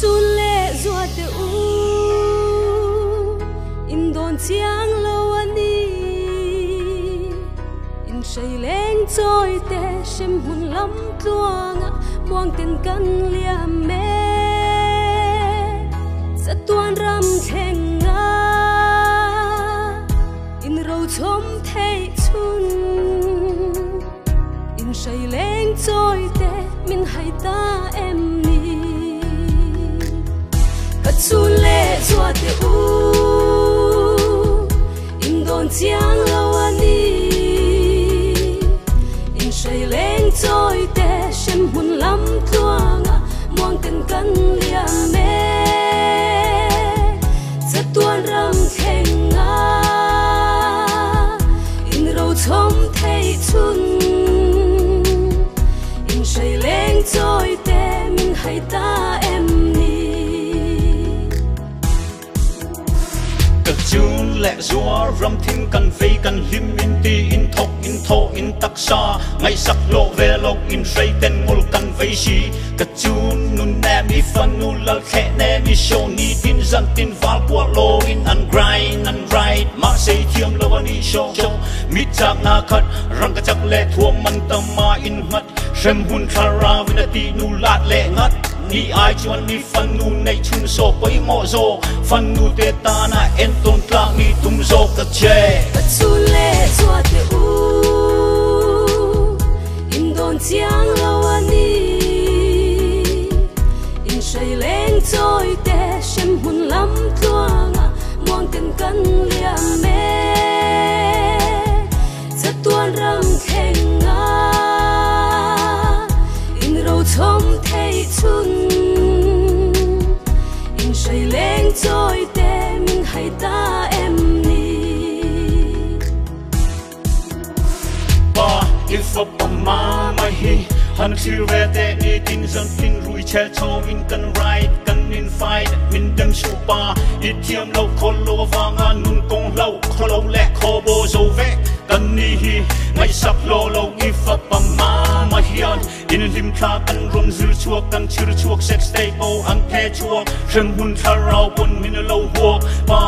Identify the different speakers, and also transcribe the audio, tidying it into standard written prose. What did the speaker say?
Speaker 1: xuân lệ ruột u in đồn chiang lâu anh đi in say lên trôi tê xem hồn lắm tua ngã buông tiền căn liam mê rất tuan ram thèn ngã in râu chôm thấy chun in say lên trôi tê min hay ta em ni cất xuân lệ ruột u in đồn chiang lâu anh đi in say lên trôi tê xem hồn lắm tua ngã buông tiền căn liam mê rất tuan ram thèn ngã in râu chôm thấy chun in say lên trôi tê min hay ta em ni
Speaker 2: cất chun lệ rùa ram thiên căn vây căn lim in ti in thok in thô in tắc sa ngay sắc lộ về lộc in say tên ngol căn vây si cất chun nun nem i fan nu lal khe nem i show ni tin zan tin val qua lo in an grind an ride ma say thiam lo ani show mi chak na khat rang ka chak le thuam man tam ma in mat sem hun khara vinati nu lat le ngat ni ai chuan ni fan nu nei chun so poi mo zo fan nu te ta na en ton tla mi tum zo ka che
Speaker 1: chun le ruột u in đồn chiang lâu anh đi in say lên trôi tê xem hồn lắm tua ngã buông tiền căn liam mê rất tuan ram thèn ngã in râu chôm thấy chun in say lên trôi tê min hay ta em ni
Speaker 2: ba if up ma mai hi han thil ve te ni tin zan tin rui che cho in kan right kan in fight min dem supa it thiam lo khol lo wanga nun kong lo kholo le khobo zo ve kan ni hi ngai sak lo lo if up ma mai hian in lim tha kan ron zil chuak kan chir chuak sex stay o an the chuak sem hun tharau pun min lo huak pa